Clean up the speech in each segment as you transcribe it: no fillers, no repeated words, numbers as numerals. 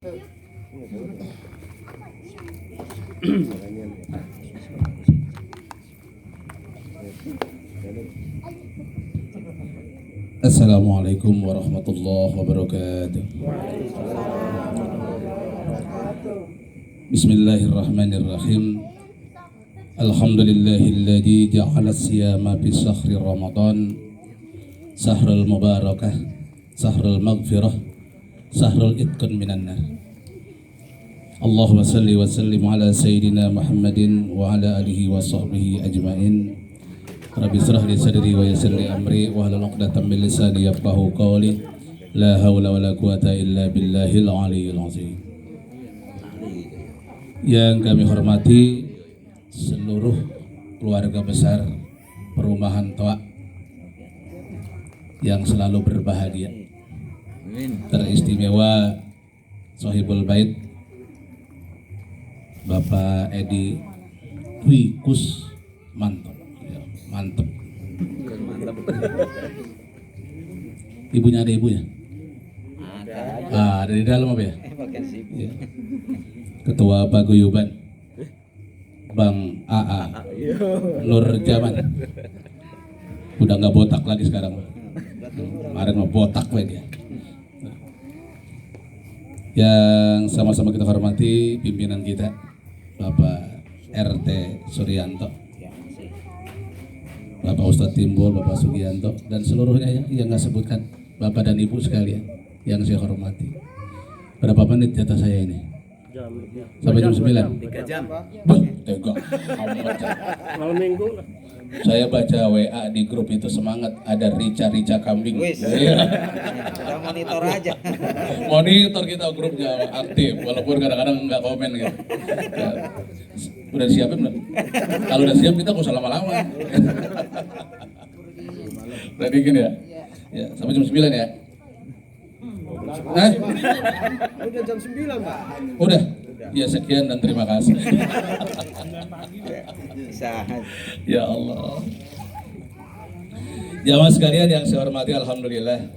Assalamualaikum warahmatullahi wabarakatuh. Bismillahirrahmanirrahim. Alhamdulillahilladzi ja'ala siyama fi syahri Ramadan sahrul mubarakah, sahrul maghfirah, sahrul itqan minan nar. Allahumma salli wa sallim ala sayyidina Muhammadin wa ala alihi wa sahbihi ajmain. Rabbi israh li sadri wa yassir li amri wa hlul 'uqdatam min lisani yafqahu qawli. La haula wala quwata illa billahil aliyyil azim. Yang kami hormati seluruh keluarga besar Perumahan Toa yang selalu berbahagia. Teristimewa Sohibul Bait Bapak Edi Kwikus mantap. Mantep. Ibunya ada ibunya? Ada di dalam apa ya? Ya. Ketua Paguyuban Bang AA Nur Jaman. Udah nggak botak lagi sekarang. Kemarin mau botak lagi ya. Yang sama-sama kita hormati pimpinan kita Bapak RT Suryanto, Bapak Ustadz Timbul, Bapak Sugianto, dan seluruhnya yang nggak sebutkan, Bapak dan Ibu sekalian yang saya hormati. Berapa menit jatah saya ini? Sampai jam 9? 3 jam. Tega. Malam minggu lah. Saya baca WA di grup itu semangat, ada rica kambing. Kita monitor aja. Monitor kita grupnya aktif, walaupun kadang-kadang nggak komen gitu. Ya. Udah siapin belum? Kalau udah siap kita nggak usah lama-lama. Udah bikin ya? Ya, sampai jam 9 ya? Hah? Udah jam 9, Pak. Udah? Ya sekian dan terima kasih. Ya Allah. Jamaah sekalian yang saya hormati, alhamdulillah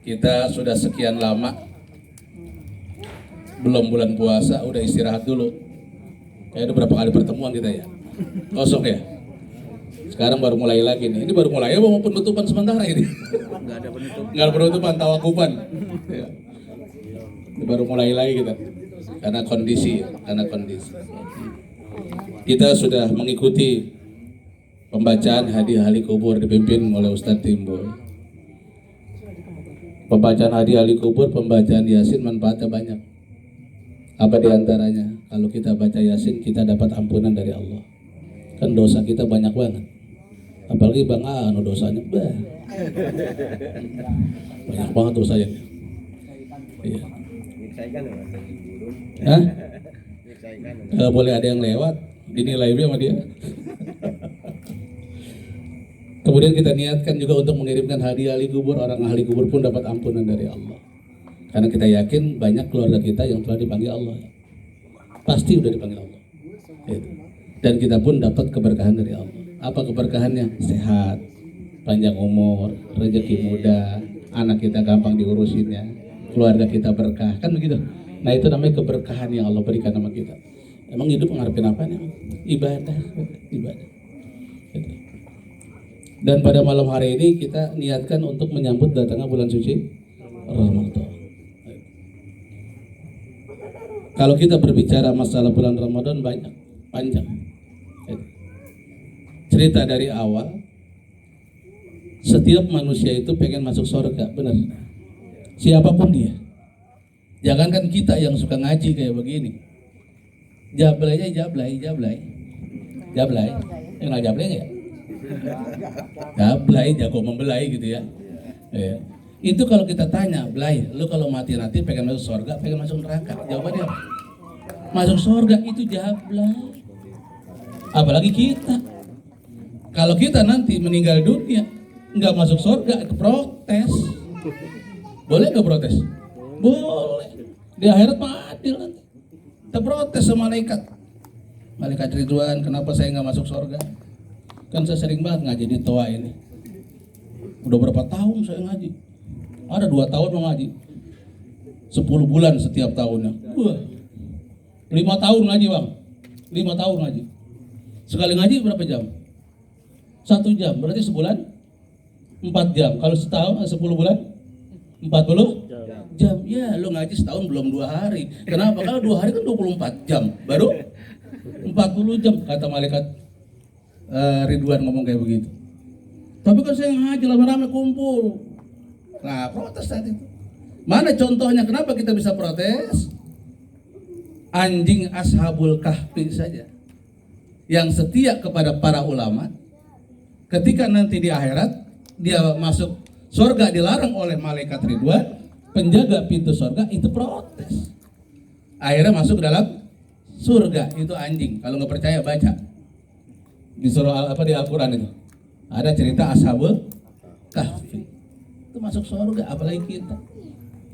kita sudah sekian lama belum bulan puasa, udah istirahat dulu. Kayak udah berapa kali pertemuan kita ya? Kosong ya? Sekarang baru mulai lagi nih. Ini baru mulai ya, mau penutupan sementara ini? Nggak ada penutup. Nggak ada penutupan, tawakupan. Ya. Ini baru mulai lagi kita. Karena kondisi. Kita sudah mengikuti pembacaan hadiah ahli kubur dipimpin oleh Ustadz Timbul. Pembacaan hadiah ahli kubur, pembacaan Yasin manfaatnya banyak. Apa diantaranya? Kalau kita baca Yasin kita dapat ampunan dari Allah. Kan dosa kita banyak banget. Apalagi Bang Anu dosanya banyak banget dosanya. Iya. Hah? Gak boleh ada yang lewat, dinilai sama dia. Kemudian kita niatkan juga untuk mengirimkan hadiah ahli kubur, orang ahli kubur pun dapat ampunan dari Allah. Karena kita yakin banyak keluarga kita yang telah dipanggil Allah. Pasti udah dipanggil Allah. Dan kita pun dapat keberkahan dari Allah. Apa keberkahannya? Sehat, panjang umur, rezeki muda, anak kita gampang diurusinnya, keluarga kita berkah, kan begitu. Nah itu namanya keberkahan yang Allah berikan sama kita. Emang hidup ngarepin apa nih? Ibadah. Dan pada malam hari ini kita niatkan untuk menyambut datangnya bulan suci Ramadan. Kalau kita berbicara masalah bulan Ramadan banyak, panjang. Cerita dari awal, setiap manusia itu pengen masuk surga, benar. Siapapun dia. Jangankan kita yang suka ngaji kayak begini. Jablay. Enggak jablay ya? Jablay, jago membelai gitu ya. Itu kalau kita tanya, Blay, lu kalau mati nanti pengen masuk surga, pengen masuk neraka? Jawabannya apa? Masuk surga itu jablay. Apalagi kita. Kalau kita nanti meninggal dunia nggak masuk surga, protes. Boleh nggak protes? Boleh. Di akhirat mah adil nanti. Kita protes sama malaikat Ridwan, kenapa saya nggak masuk surga? Kan saya sering banget ngaji di Toa ini. Udah berapa tahun saya ngaji? Ada 2 tahun mau ngaji. 10 bulan setiap tahunnya. Wah. 5 tahun ngaji bang, 5 tahun ngaji. Sekali ngaji berapa jam? 1 jam, berarti sebulan 4 jam. Kalau setahun 10 bulan 40 jam. Ya lo ngaji setahun belum 2 hari. Kenapa? Kalau 2 hari kan 24 jam, baru 40 jam kata malaikat Ridwan ngomong kayak begitu. Tapi kan saya ngaji lama-lama kumpul. Nah protes saat itu. Mana contohnya kenapa kita bisa protes? Anjing Ashabul Kahfi saja yang setia kepada para ulama, ketika nanti di akhirat dia masuk surga dilarang oleh malaikat Ridwan, penjaga pintu surga itu protes. Akhirnya masuk ke dalam surga, itu anjing. Kalau nggak percaya baca di surah di Al-Quran itu ada cerita Ashabul Kahfi itu masuk surga, apalagi kita.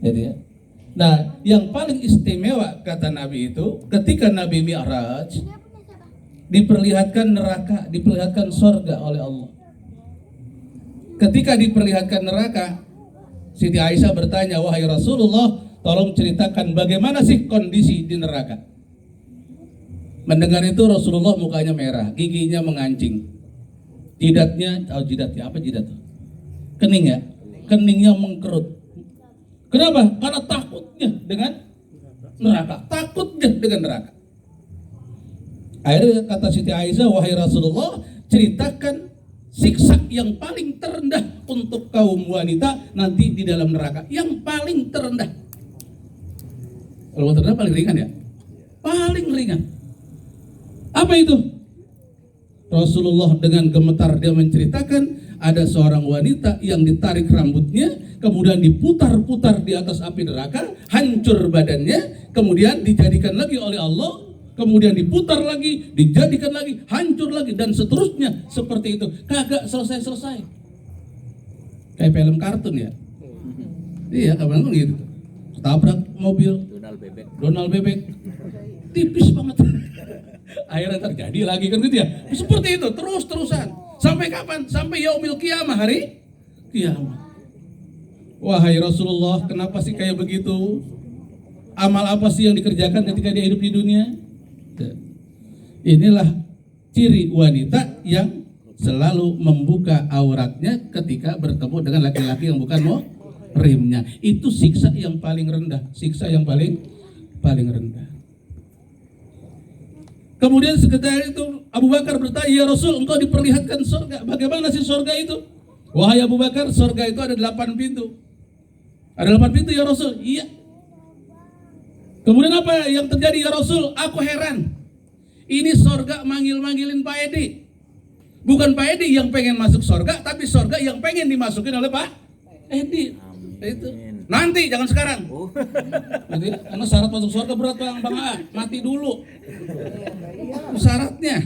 Jadi ya. Nah, yang paling istimewa kata Nabi itu ketika Nabi Mi'raj diperlihatkan neraka, diperlihatkan surga oleh Allah. Ketika diperlihatkan neraka, Siti Aisyah bertanya, "Wahai Rasulullah, tolong ceritakan bagaimana sih kondisi di neraka?" Mendengar itu Rasulullah mukanya merah, giginya mengancing. Jidatnya, jidatnya apa jidat? Kening ya? Keningnya mengkerut. Kenapa? Karena takutnya dengan neraka. Takutnya dengan neraka. Akhirnya kata Siti Aisyah, "Wahai Rasulullah, ceritakan siksa yang paling terendah untuk kaum wanita nanti di dalam neraka. Yang paling terendah." Kalau terendah paling ringan ya? Paling ringan. Apa itu? Rasulullah dengan gemetar dia menceritakan ada seorang wanita yang ditarik rambutnya, kemudian diputar-putar di atas api neraka, hancur badannya, kemudian dijadikan lagi oleh Allah, kemudian diputar lagi, dijadikan lagi, hancur lagi, dan seterusnya seperti itu. Kagak selesai-selesai. Kayak film kartun ya. Iya, kapan gitu. Tabrak mobil, Donald bebek, tipis banget. Akhirnya terjadi lagi kan gitu ya. Seperti itu terus-terusan. Sampai kapan? Sampai yaumil qiyamah, hari kiamat. Wahai Rasulullah, kenapa sih kayak begitu? Amal apa sih yang dikerjakan ketika dia hidup di dunia? Inilah ciri wanita yang selalu membuka auratnya ketika bertemu dengan laki-laki yang bukan muhrimnya. Itu siksa yang paling rendah, siksa yang paling rendah. Kemudian sekedar itu Abu Bakar bertanya, "Ya Rasul, engkau diperlihatkan surga. Bagaimana sih surga itu?" "Wahai Abu Bakar, surga itu ada 8 pintu." "Ada 8 pintu ya Rasul?" "Iya." "Kemudian apa yang terjadi ya Rasul?" "Aku heran. Ini surga manggil-manggilin Pak Edi. Bukan Pak Edi yang pengen masuk surga, tapi surga yang pengen dimasukin oleh Pak Edi." Itu. "Nanti, jangan sekarang." Jadi, karena syarat masuk surga berat Bang A, mati dulu. Itu syaratnya.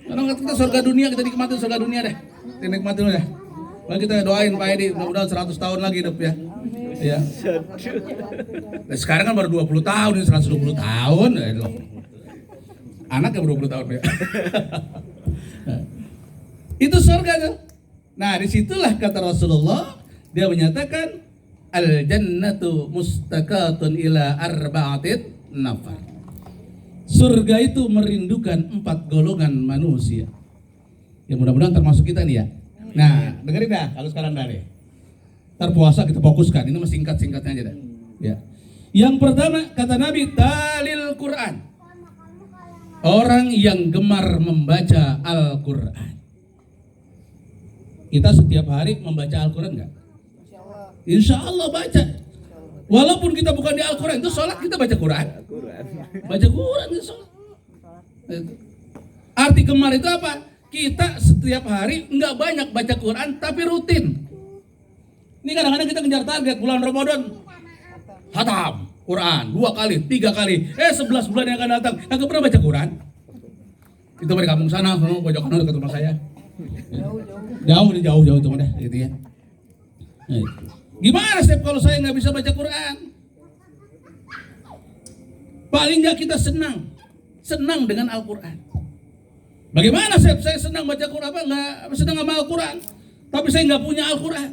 Karena kita surga dunia, kita nikmatin surga dunia deh. Kita nikmatin dulu deh. Lalu kita doain Pak Edi, mudah-mudahan 100 tahun lagi hidup ya. Ya. Nah, sekarang kan baru 20 tahun, ini 120 tahun. Anak yang baru 20 tahun ya. Itu surga tuh. Nah, disitulah kata Rasulullah, dia menyatakan al-jannatu mustaqatun ila arba'atin nafar. Surga itu merindukan 4 golongan manusia. Ya mudah-mudahan termasuk kita nih ya. Nah, dengerin dah kalau sekarang dah deh. Ntar puasa kita fokuskan, ini mah singkat-singkatnya aja dah. Ya. Yang pertama kata Nabi, talil Quran. Orang yang gemar membaca Al-Quran. Kita setiap hari membaca Al-Quran enggak? Insya Allah baca. Walaupun kita bukan di Al-Quran, itu sholat kita baca Quran. Baca Quran itu sholat. Arti gemar itu apa? Kita setiap hari nggak banyak baca Quran, tapi rutin. Ini kadang-kadang kita ngejar target bulan Ramadan, hatam Quran 2 kali, 3 kali. 11 bulan yang akan datang, nggak pernah baca Quran. Itu dari kampung sana, pojok kanan dekat rumah saya. Jauh itu udah, gitu ya. Gimana Step kalau saya nggak bisa baca Quran? Paling nggak kita senang dengan Al-Quran. Bagaimana Step? Saya senang baca Quran, nggak senang sama Al-Quran, tapi saya nggak punya Al-Quran.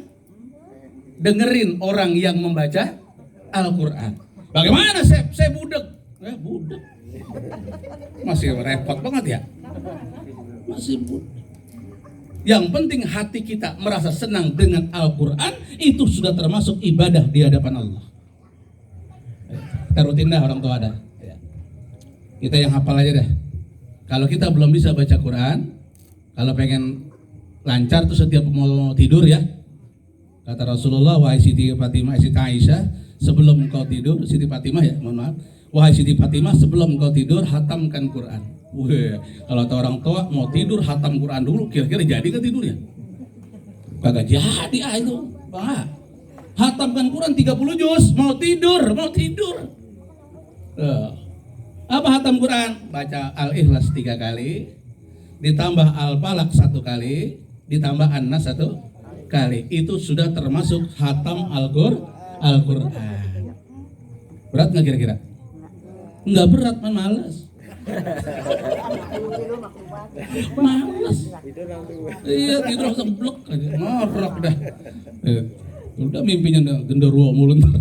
Dengerin orang yang membaca Al-Quran. Bagaimana saya budak? Budak. Masih repot banget ya. Masih budak. Yang penting hati kita merasa senang dengan Al-Quran, itu sudah termasuk ibadah di hadapan Allah. Kita rutin dah orang tua ada. Kita yang hafal aja dah. Kalau kita belum bisa baca Quran, kalau pengen lancar tuh setiap mau tidur ya, kata Rasulullah, wahai Siti Fatimah, Siti Aisyah, sebelum engkau tidur, Siti Fatimah ya, mohon maaf, wahai Siti Fatimah, sebelum engkau tidur, hatamkan Quran. Wih, kalau ada orang tua mau tidur hatam Quran dulu, kira-kira jadi ke tidurnya? Kagak jadi itu, Pak. Hatamkan Quran 30 juz, mau tidur. Apa hatam Quran? Baca Al-Ikhlas 3 kali, ditambah Al-Falaq 1 kali, ditambah An-Nas 1 kali. Itu sudah termasuk hatam Al-Quran. Berat nggak kira-kira? Nggak berat, malas. Malas. Iya, tidur langsung blok aja. Ngorok dah. Udah mimpinya genderuwo mulu ntar.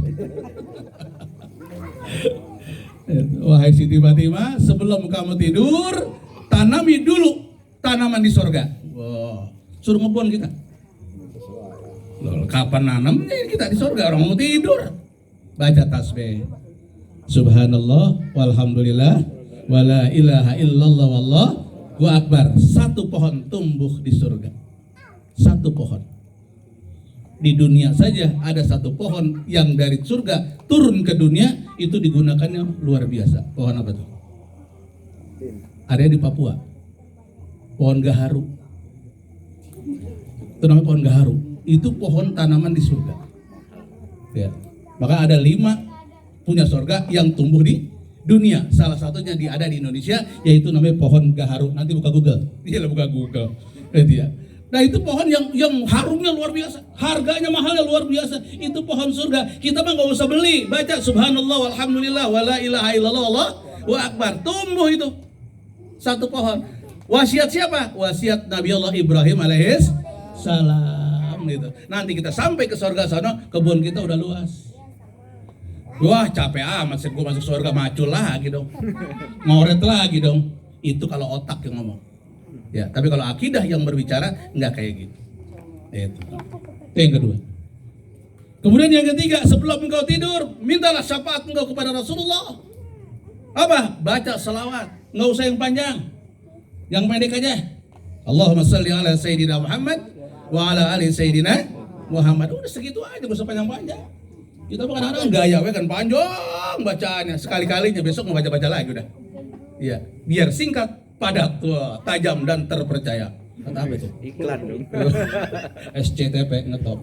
Wahai Siti Fatimah, sebelum kamu tidur, tanami dulu tanaman di sorga. Wow. Suruh ngebon kita. Loh, kapan nanamnya kita di sorga? Orang mau tidur. Baca tasbih. Subhanallah, walhamdulillah, wala ilaha illallah, wallahu akbar. Satu pohon tumbuh di surga. Satu pohon. Di dunia saja ada satu pohon yang dari surga turun ke dunia, itu digunakannya luar biasa. Pohon apa tuh? Ada di Papua. Pohon gaharu. Itu namanya pohon gaharu. Itu pohon tanaman di surga. Ya. Maka ada 5 punya surga yang tumbuh di dunia. Salah satunya ada di Indonesia, yaitu namanya pohon gaharu. Nanti buka Google. Iya, buka Google. Ya. Nah itu pohon yang harumnya luar biasa, harganya mahalnya luar biasa. Itu pohon surga. Kita mah nggak usah beli. Baca Subhanallah, walhamdulillah, wala ilaha illallah, Allahu akbar. Tumbuh itu satu pohon. Wasiat siapa? Wasiat Nabi Allah Ibrahim alaihis salam gitu. Nanti kita sampai ke surga sana, kebun kita udah luas. Wah capek amat, gue masuk surga macul lagi dong, ngoret lagi dong. Itu kalau otak yang ngomong. Ya, tapi kalau akidah yang berbicara nggak kayak gitu. Itu yang kedua. Kemudian yang ketiga, sebelum engkau tidur, mintalah syafaat engkau kepada Rasulullah. Apa? Baca selawat. Nggak usah yang panjang, yang pendek aja. Allahumma shalli ala Sayyidina Muhammad wa ala ali Sayyidina Muhammad. Udah segitu aja, nggak usah panjang-panjang. Kita kadang-kadang gaya kan panjang bacaannya. Sekali-kalinya besok mau baca-baca lagi udah. Iya, biar singkat, padat, tajam dan terpercaya. Kata apa itu? Iklan dong. SCTP ngetop.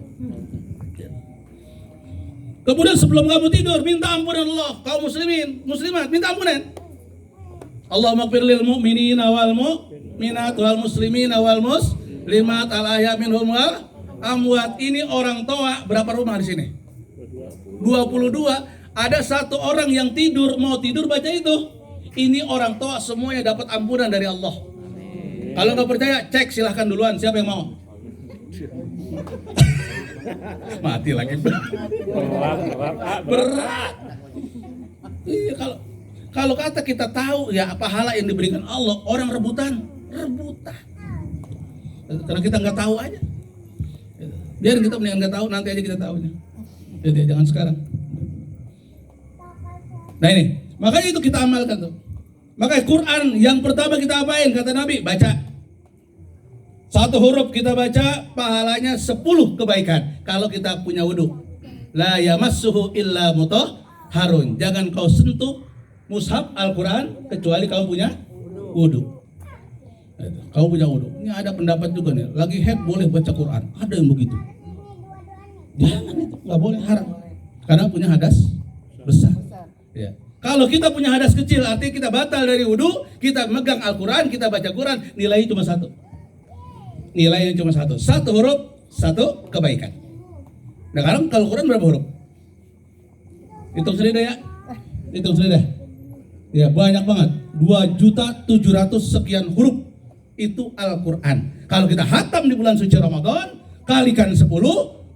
Kemudian sebelum kamu tidur, minta ampunan Allah. Kaum muslimin, muslimat, minta ampunan. Allahumma ighfir lil mu'minina wal mu'minat wal muslimina wal muslimat al ahya minhum wal amwat. Ini orang tua berapa rumah di sini? 22. Ada satu orang yang tidur, mau tidur baca itu. Ini orang tua semuanya dapat ampunan dari Allah. Kalau nggak percaya, cek silahkan duluan. Siapa yang mau? Mati lagi. Berat. Iya, kalau kata kita tahu ya pahala yang diberikan Allah, orang rebutan. Karena kita nggak tahu aja. Biar kita mendingan nggak tahu, nanti aja kita tahunya. Jadi jangan sekarang. Nah ini, makanya itu kita amalkan tuh. Makanya Quran yang pertama kita apain? Kata Nabi, baca. 1 huruf kita baca, pahalanya 10 kebaikan. Kalau kita punya wudu. La yamassuhu illa mutahharun. Jangan kau sentuh mushaf Al-Quran kecuali kamu punya wudu. Kamu punya wudu. Ini ada pendapat juga nih. Lagi head boleh baca Quran. Ada yang begitu. Jangan itu, nggak boleh, haram. Karena punya hadas besar. Ya. Kalau kita punya hadas kecil, artinya kita batal dari wudu, kita megang Al-Quran, kita baca Quran, nilainya cuma 1. Nilainya cuma 1. 1 huruf, 1 kebaikan. Nah sekarang kalau Quran berapa huruf? Hitung sendiri ya. Hitung sendiri deh. Ya banyak banget. 2.700.000 sekian huruf. Itu Al-Quran. Kalau kita hatam di bulan suci Ramadan, kalikan 10,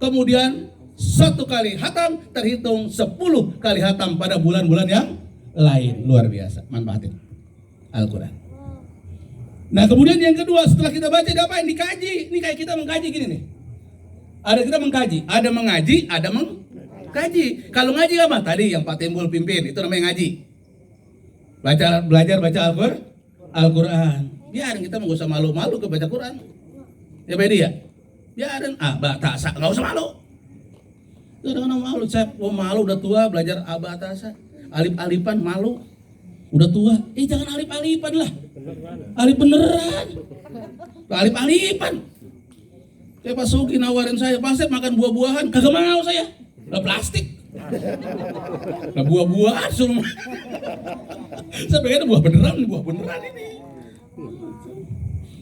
kemudian satu kali hatam terhitung 10 kali hatam pada bulan-bulan yang lain. Luar biasa manfaatnya Al-Quran. Nah kemudian yang kedua, setelah kita baca diapain? Dikaji. Ini kayak kita mengkaji gini nih. Ada kita mengkaji, ada mengaji, ada mengkaji. Kalau ngaji apa? Tadi yang Pak Timbul pimpin, itu namanya ngaji. Belajar baca Al-Quran. Biarin, kita nggak usah malu-malu ke baca Quran. Ya beda ya? Biarin, batasa, nggak usah malu. Jangan malu, saya malu udah tua belajar batasa. Alif-alifan malu. Udah tua, jangan alif-alifan lah. Alif beneran. Alif-alifan. Kayak Pak Sugi nawarin saya, Pak Sep makan buah-buahan, kagak mau saya. Lah plastik. Lah buah-buahan suruh. Saya pengen buah beneran ini.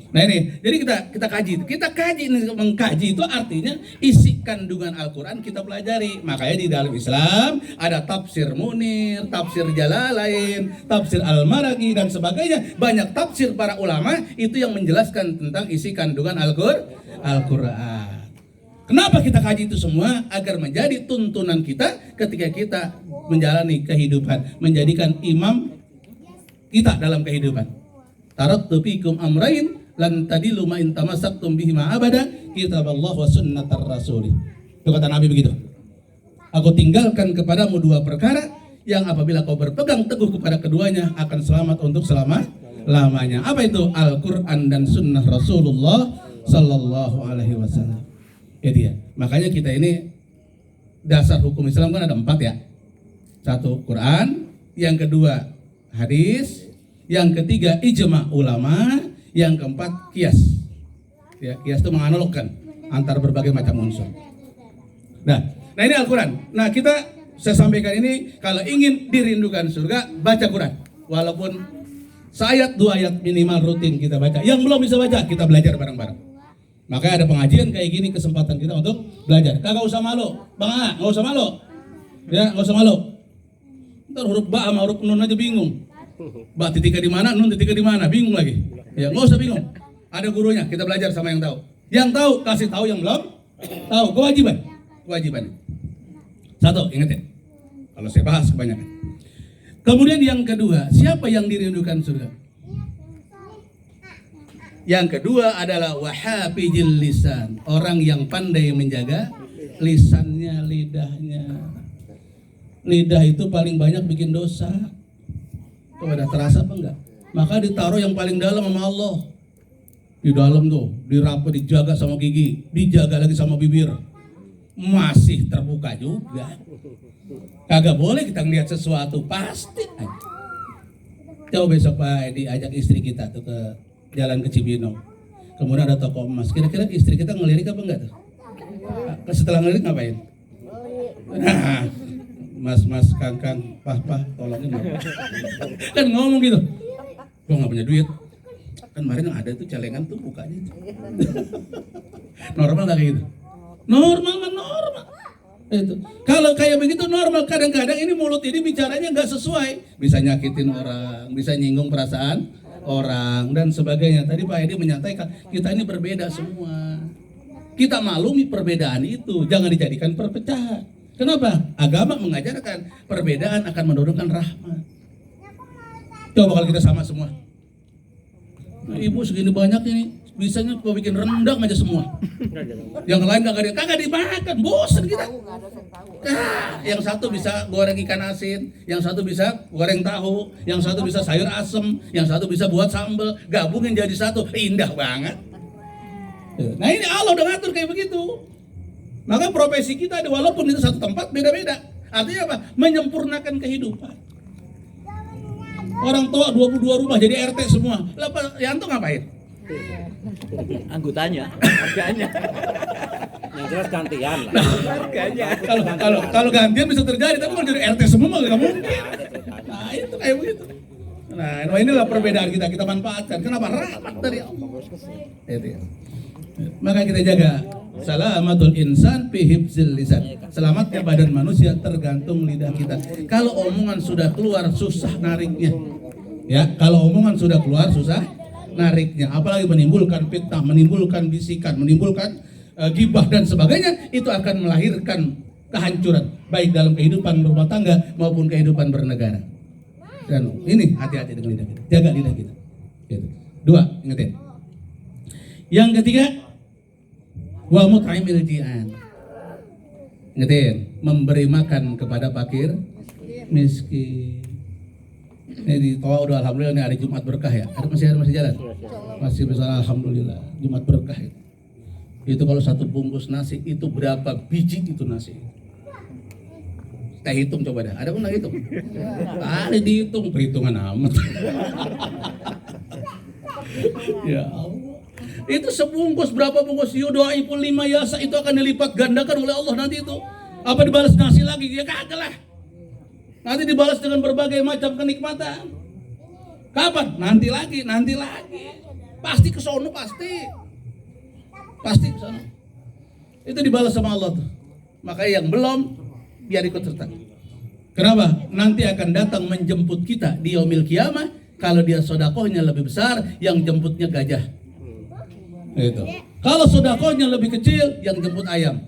Nah ini, jadi kita kaji ini, mengkaji itu artinya isi kandungan Al-Quran kita pelajari. Makanya di dalam Islam ada tafsir Munir, tafsir Jalalain, tafsir Al-Maraghi dan sebagainya. Banyak tafsir para ulama itu yang menjelaskan tentang isi kandungan Al-Quran. Kenapa kita kaji itu semua? Agar menjadi tuntunan kita ketika kita menjalani kehidupan, menjadikan imam kita dalam kehidupan. Taraktu fikum amrain lan tadilu ma in tamassaktum bihi ma abada kitaballah wa sunnatar rasul. Itu kata Nabi begitu. Aku tinggalkan kepadamu 2 perkara yang apabila kau berpegang teguh kepada keduanya akan selamat untuk selama-lamanya. Apa itu? Al-Qur'an dan sunnah Rasulullah sallallahu alaihi wasallam. Itu ya. Makanya kita ini dasar hukum Islam kan ada 4 ya. 1 Quran, yang kedua hadis, yang ketiga ijma ulama, yang keempat kias. Ya, kias itu menganalogkan antar berbagai macam unsur. Nah ini Al-Quran. Nah saya sampaikan ini, kalau ingin dirindukan surga, baca Quran. Walaupun seayat 2 ayat minimal rutin kita baca. Yang belum bisa baca, kita belajar bareng-bareng. Makanya ada pengajian kayak gini, kesempatan kita untuk belajar. Kagak usah malu, Bang A, nggak usah malu. Ya, nggak usah malu. Ntar huruf ba sama huruf nun aja bingung. Ba titiknya di mana, nun titiknya di mana, bingung lagi. Ya, nggak usah bingung. Ada gurunya, kita belajar sama yang tahu. Yang tahu kasih tahu, yang belum tahu. Kewajiban. 1, ingat ya. Kalau saya bahas kebanyakan. Kemudian yang kedua, siapa yang dirindukan surga? Yang kedua adalah wahafijil lisan, orang yang pandai menjaga lisannya, lidahnya. Lidah itu paling banyak bikin dosa. Tuh ada terasa apa enggak? Maka ditaruh yang paling dalam sama Allah. Di dalam tuh, dirapat, dijaga sama gigi, dijaga lagi sama bibir. Masih terbuka juga. Kagak boleh kita ngeliat sesuatu, pasti aja. Coba besok Pak Edi ajak istri kita tuh ke jalan ke Cibinong. Kemudian ada toko emas. Kira-kira istri kita ngelirik apa enggak tuh? Setelah ngelirik ngapain? Nah, mas, kang, pah, tolongin dong. Kan ngomong gitu. Gua nggak punya duit. Kan kemarin yang ada tuh celengan tuh bukanya. Normal nggak kayak gitu? Normal. Itu. Kalau kayak begitu normal, kadang-kadang ini mulut ini bicaranya nggak sesuai, bisa nyakitin orang, bisa nyinggung perasaan orang dan sebagainya. Tadi Pak Edi menyatakan kita ini berbeda semua. Kita maklumi perbedaan itu, jangan dijadikan perpecahan. Kenapa? Agama mengajarkan perbedaan akan menurunkan rahmat. Coba kalau kita sama semua. Nah, ibu segini banyak ini, bisanya kau bikin rendang aja semua. Yang lain kagak dimakan, bosan kita. Yang satu bisa goreng ikan asin, yang satu bisa goreng tahu, yang satu bisa sayur asem, yang satu bisa buat sambal, gabungin jadi satu, indah banget. Nah ini Allah udah ngatur kayak begitu. Maka profesi kita ada, walaupun itu satu tempat beda-beda. Artinya apa? Menyempurnakan kehidupan. Orang tua 22 rumah jadi RT semua. Lah Yanto ngapain? Anggotanya, harganya. Yang jelas gantian. Kalau gantian bisa terjadi, tapi kalau jadi RT semua nggak mungkin. Nah itu kayak begitu. Nah inilah perbedaan kita manfaatkan. Kenapa? Rahmat dari Allah. Itu ya. Maka kita jaga salamatul insan fi hifzil lisan. Selamatnya badan manusia tergantung lidah kita. Kalau omongan sudah keluar susah nariknya. Ya, kalau omongan sudah keluar susah nariknya. Apalagi menimbulkan fitnah, menimbulkan bisikan, menimbulkan gibah dan sebagainya, itu akan melahirkan kehancuran baik dalam kehidupan rumah tangga maupun kehidupan bernegara. Dan ini hati-hati dengan lidah kita, jaga lidah kita. Gitu. 2, ingetin. Yang ketiga, wa mut'imil ji'an. Ingetin, memberi makan kepada fakir miskin. Ini di Toa udah alhamdulillah ini hari Jumat berkah ya. Masih jalan? Masih bisa alhamdulillah. Jumat berkah itu. Itu kalau satu bungkus nasi itu berapa biji itu nasi? Kita hitung coba dah. Ada pun nggak hitung? Ada dihitung, perhitungan amat. Ya Allah. Itu sebungkus berapa bungkus yudo'iful 5 yasa itu akan dilipat gandakan oleh Allah nanti itu. Apa dibalas nasi lagi? Ya kagak lah. Nanti dibalas dengan berbagai macam kenikmatan. Kapan? Nanti lagi. Pasti ke sono pasti ke sono. Itu dibalas sama Allah tuh. Makanya yang belum biar ikut serta. Kenapa? Nanti akan datang menjemput kita di yaumil kiamah. Kalau dia sodakohnya lebih besar, yang jemputnya gajah. Itu. Kalau sodakohnya lebih kecil, yang jemput ayam.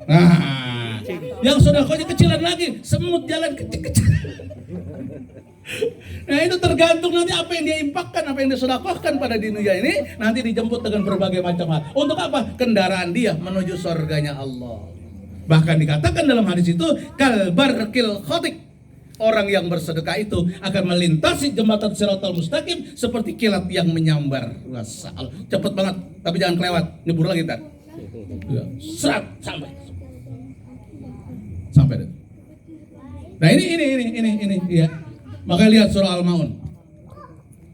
Nah, yang sodakohnya kecilan lagi, semut jalan kecil-kecil. Nah itu tergantung nanti apa yang dia impakkan, apa yang dia sodakohkan pada dunia ini, nanti dijemput dengan berbagai macam hal. Untuk apa? Kendaraan dia menuju surganya Allah. Bahkan dikatakan dalam hadis itu, kalbarkil khotik. Orang yang bersedekah itu akan melintasi jembatan Shiratal Mustaqim seperti kilat yang menyambar. Wasal, cepet banget, tapi jangan kelewat, nyebur lagi ntar. Ya, serat sampai deh. Nah ini ya. Maka lihat surah Al-Maun.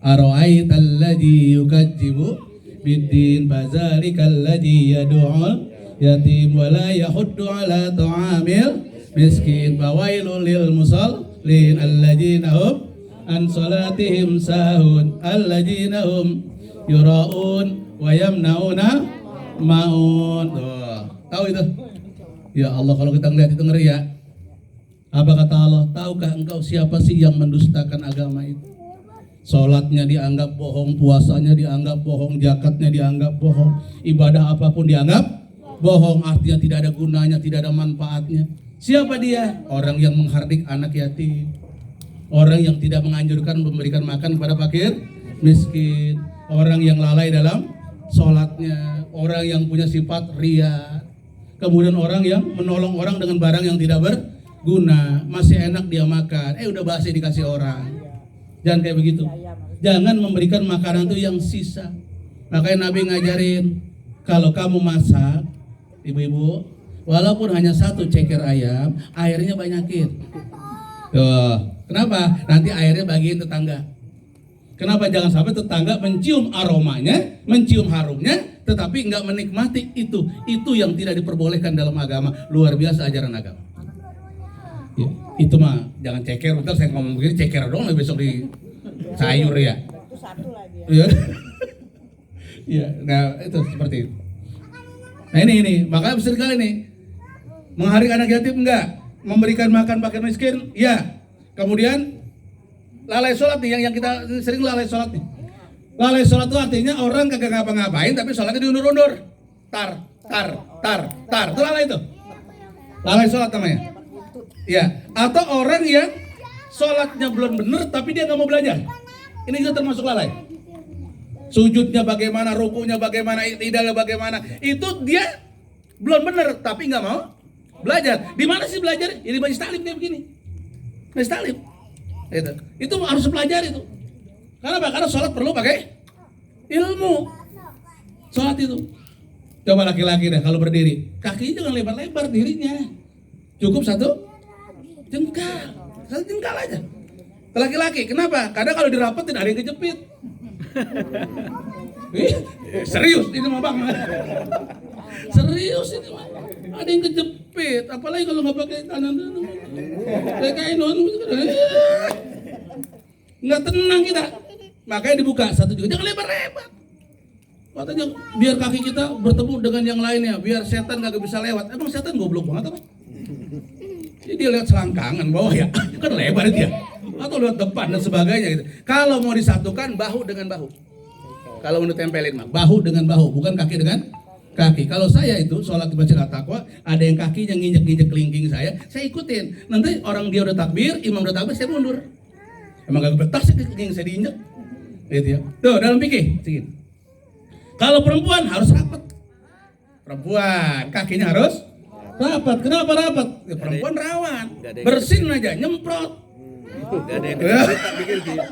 Ara'aital ladzi yukadzibu biddin fadzalikal ladzi yad'ul yatim wa la yahuddu ala ta'amil miskin fawailul lil musallin alladzina hum an salatihim sahun alladzina hum yura'un wa yamnauna ma'un. Tahu itu? Ya Allah, kalau kita ngelihat itu ngeri ya. Apa kata Allah? Tahukah engkau siapa sih yang mendustakan agama itu? Sholatnya dianggap bohong, puasanya dianggap bohong, zakatnya dianggap bohong, ibadah apapun dianggap bohong, artinya tidak ada gunanya, tidak ada manfaatnya. Siapa dia? Orang yang menghardik anak yatim, orang yang tidak menganjurkan memberikan makan kepada fakir miskin, orang yang lalai dalam sholatnya, orang yang punya sifat ria, kemudian orang yang menolong orang dengan barang yang tidak berguna, masih enak dia makan, udah basi dikasih orang. Jangan kayak begitu. Jangan memberikan makanan itu yang sisa. Makanya Nabi ngajarin, kalau kamu masak, ibu-ibu, walaupun hanya 1 ceker ayam, airnya banyakin. Tuh, kenapa? Nanti airnya bagiin tetangga. Kenapa? Jangan sampai tetangga mencium aromanya, mencium harumnya, tetapi nggak menikmati itu. Itu yang tidak diperbolehkan dalam agama. Luar biasa ajaran agama. Ya, itu mah jangan ceker. Ntar saya ngomong begini ceker dong, besok di sayur ya. Itu satu lagi. Ya. Ya, nah itu seperti itu. Nah ini, makanya besar kali nih. Menghardik anak yatim enggak, memberikan makan fakir miskin, ya. Kemudian lalai sholat nih, yang kita sering lalai sholat nih. Lalai sholat itu artinya orang kagak ngapa-ngapain tapi sholatnya diundur-undur. Tar. Itu lalai itu. Lalai sholat namanya. Ya, atau orang yang sholatnya belum benar tapi dia nggak mau belajar. Ini juga termasuk lalai. Sujudnya bagaimana, rukunya bagaimana, iktidalnya bagaimana, itu dia belum benar tapi nggak mau belajar. Di mana sih belajar? Ini majlis taklim kayak begini. Majlis taklim. Itu harus belajar itu. Karena apa? Karena sholat perlu pakai ilmu. Sholat itu. Coba laki-laki deh kalau berdiri, kakinya jangan lebar-lebar dirinya. Cukup 1 jengkal. 1 jengkal aja. Laki-laki, kenapa? Karena kalau dirapetin ada yang kejepit. Serius ini mah bang. Serius ini mah. Ada yang kejepit, apalagi kalau nggak pakai kanan. Kayak nggak tenang kita. Makanya dibuka 1 juga, jangan lebar-lebar. Katanya biar kaki kita bertemu dengan yang lainnya, biar setan nggak bisa lewat. Emang setan goblok banget apa? Jadi dia lihat selangkangan bawah ya, kan lebar dia. Atau lihat depan dan sebagainya gitu. Kalau mau disatukan bahu dengan bahu. Kalau mau ditempelin mah bahu dengan bahu, bukan kaki dengan kaki. Kalau saya itu sholat di Masjid At-Taqwa, ada yang kakinya nginjek-nginjek kelingking saya ikutin. Nanti orang dia udah takbir, imam udah takbir, saya mundur. Emang gak betah sih kelingking saya diinjek. Gitu ya. Tuh dalam fikih, segini. Kalau perempuan harus rapat. Perempuan kakinya harus rapat. Kenapa rapat? Ya, perempuan rawan. Bersin aja, nyemprot. Gak ada yang kejepit tak pikir gitu.